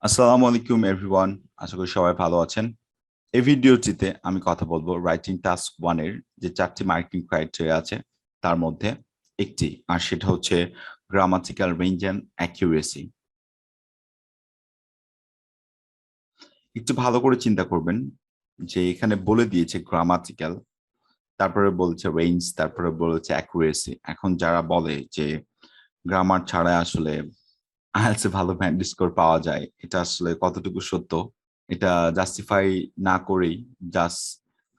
আসসালামু আলাইকুম এভরিওয়ান, আশা করি সবাই ভালো আছেন। এই ভিডিওটিতে আমি কথা বলবো রাইটিং টাস্ক 1 এর যে 4টি মার্কিং ক্রাইটেরিয়া আছে তার মধ্যে একটি, আর সেটা হচ্ছে গ্রামাটিক্যাল রেঞ্জ এন্ড অ্যাকিউরেসি। একটু ভালো করে চিন্তা করবেন যে এখানে বলে দিয়েছে গ্রামাটিক্যাল, তারপরে বলছে রেঞ্জ, তারপরে বলেছে অ্যাকুরেসি। এখন যারা বলে যে গ্রামার ছাড়া আসলে আইএলটিএস এ ভালো ব্যান্ড স্কোর পাওয়া যায়, এটা আসলে কতটুকু সত্য? এটা জাস্টিফাই না করেই just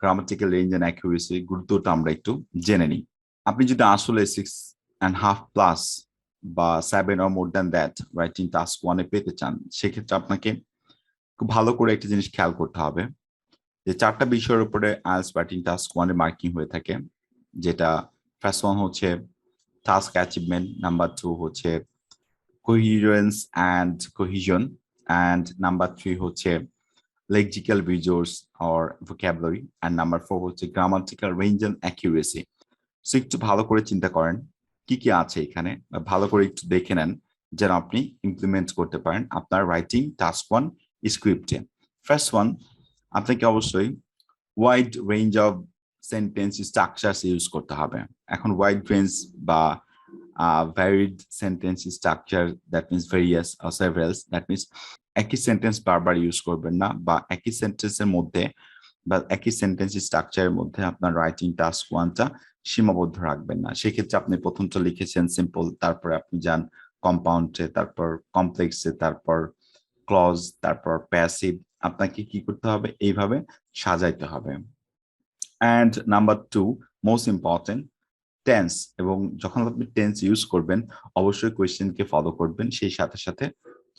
grammatical range and accuracy গুরুত্বটা আমরা একটু জেনে নিই। আপনি যদি আসলে 6.5 প্লাস বা 7 or more than that writing task 1 এ পেতে চান, সেক্ষেত্রে আপনাকে খুব ভালো করে একটা জিনিস খেয়াল করতে হবে যে 4টা বিষয়ের উপরে আইএলটিএস রাইটিং টাস্ক 1 এ মার্কিং হয়ে থাকে। যেটা ফার্স্ট ওয়ান হচ্ছে টাস্ক অ্যাচিভমেন্ট, নাম্বার 2 হচ্ছে coherence and cohesion, and number 3 হচ্ছে lexical resource or vocabulary, and number 4 হচ্ছে grammatical range and accuracy. So একটু ভালো করে চিন্তা করেন কি কি আছে এখানে, ভালো করে একটু দেখে নেন যেন আপনি ইমপ্লিমেন্ট করতে পারেন আপনার রাইটিং টাস্ক 1 স্ক্রিপ্টে। ফার্স্ট ওয়ান, আপনাকে অবশ্যই wide range of sentence structures use করতে হবে। এখন ওয়াইড রেঞ্জ বা varied sentence structure, that means various or several, that means একই সেন্টেন্স বারবার ইউজ করবেন না, বা একই সেন্টেন্সের মধ্যে বা একই সেন্টেন্স স্ট্রাকচারের মধ্যে আপনার রাইটিং টাস্ক 1টা সীমাবদ্ধ রাখবেন না। সেক্ষেত্রে আপনি প্রথমটা লিখেছেন সিম্পল, তারপরে আপনি যান কম্পাউন্ডে, তারপর কমপ্লেক্সে, তারপর ক্লজ, তারপর প্যাসিভ। আপনাকে কি করতে হবে? এইভাবে সাজাইতে হবে। And number 2, most important, tense. এবং যখন আপনি টেন্স ইউজ করবেন অবশ্যই কোয়েশ্চেনকে ফলো করবেন, সেই সাথে সাথে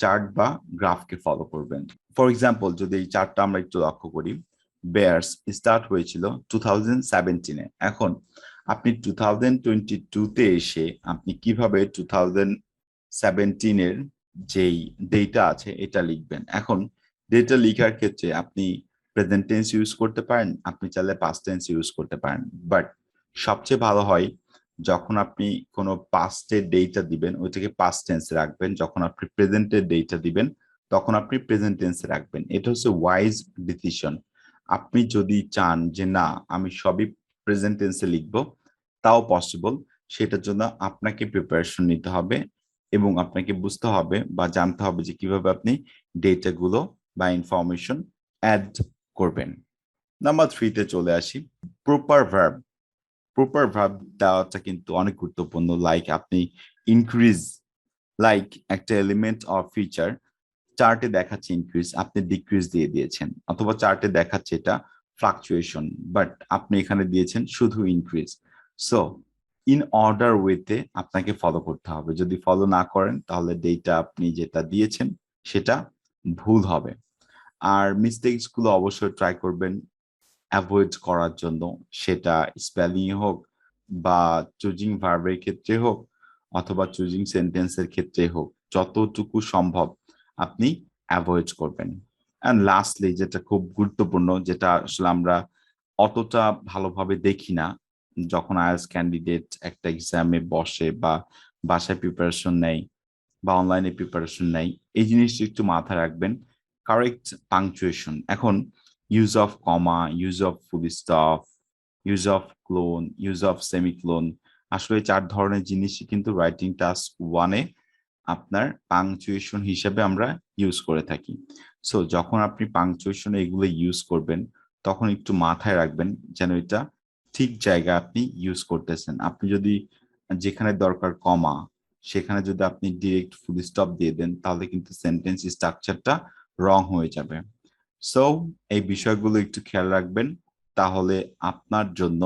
চার্ট বা গ্রাফকে ফলো করবেন। ফর এক্সাম্পল, যদি এই চার্টটা আমরা একটু লক্ষ্য করি, বেয়ার্স স্টার্ট হয়েছিল 2017-এ। এখন আপনি 2022-তে এসে আপনি কিভাবে 2017-এর যেই ডেটা আছে এটা লিখবেন? এখন ডেটা লিখার ক্ষেত্রে আপনি প্রেজেন্ট টেন্স ইউজ করতে পারেন, আপনি চাইলে পাস্ট টেন্স ইউজ করতে পারেন, বাট সবচেয়ে ভালো হয় যখন আপনি কোনো পাস্টের ডেটা দিবেন ওইটাকে পাস্ট টেন্সে রাখবেন, যখন আপনি প্রেজেন্টের ডেটা দিবেন তখন আপনি প্রেজেন্ট টেন্সে রাখবেন। এটা হচ্ছে ওয়াইজ ডিসিশন। আপনি যদি চান যে না আমি সবই প্রেজেন্ট টেন্সে লিখবো, তাও পসিবল। সেটার জন্য আপনাকে প্রিপারেশন নিতে হবে এবং আপনাকে বুঝতে হবে বা জানতে হবে যে কিভাবে আপনি ডেটাগুলো বা ইনফরমেশন অ্যাড করবেন। নাম্বার 3-তে চলে আসি, প্রপার ভার্ব। প্রপার ভার্ব দেওয়াটা কিন্তু অনেক গুরুত্বপূর্ণ। লাইক আপনি ইনক্রিজ, লাইক একটা এলিমেন্ট অর ফিচার চার্টে দেখাচ্ছে ইনক্রিজ, আপনি ডিক্রিজ দিয়ে দিয়েছেন, অথবা চার্টে দেখাচ্ছে এটা ফ্লাকচুয়েশন, বাট আপনি এখানে দিয়েছেন শুধু ইনক্রিজ। সো ইন অর্ডার ওয়েতে আপনাকে ফলো করতে হবে। যদি ফলো না করেন তাহলে ডেটা আপনি যেটা দিয়েছেন সেটা ভুল হবে। আর মিস্টেকস গুলো অবশ্যই ট্রাই করবেন অ্যাভয়েড করার জন্য, সেটা স্পেলিং হোক বা চুজিং ভার্বের ক্ষেত্রে হোক অথবা চুজিং সেন্টেন্সের ক্ষেত্রে হোক, যতটুকু সম্ভব আপনি অ্যাভয়েড করবেন। অ্যান্ড লাস্টলি, যেটা খুব গুরুত্বপূর্ণ, যেটা আসলে আমরা অতটা ভালোভাবে দেখি না যখন আইএলটিএস ক্যান্ডিডেট একটা এক্সামে বসে বা বাসায় প্রিপারেশন নেয় বা অনলাইনে প্রিপারেশন নেয়, এই জিনিসটা একটু মাথায় রাখবেন। কারেক্ট পাংচুয়েশন, এখন use of comma, use of full stop, use of clone, use of semicolon, আসলে 4 ধরনের জিনিসই কিন্তু রাইটিং টাস্ক 1-এ আপনার পাংচুয়েশন হিসেবে আমরা ইউজ করে থাকি। সো যখন আপনি পাংচুয়েশন এগুলো ইউজ করবেন তখন একটু মাথায় রাখবেন যেন এটা ঠিক জায়গায় আপনি ইউজ করতেছেন। আপনি যদি যেখানে দরকার কমা সেখানে যদি আপনি ডিরেক্ট ফুল স্টপ দিয়ে দেন তাহলে কিন্তু সেন্টেন্স স্ট্রাকচারটা রং হয়ে যাবে। সো এই বিষয়গুলো একটু খেয়াল রাখবেন, তাহলে আপনার জন্য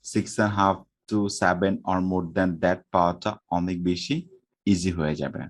6.5 to 7 or more than that পাওয়াটা অনেক বেশি ইজি হয়ে যাবে।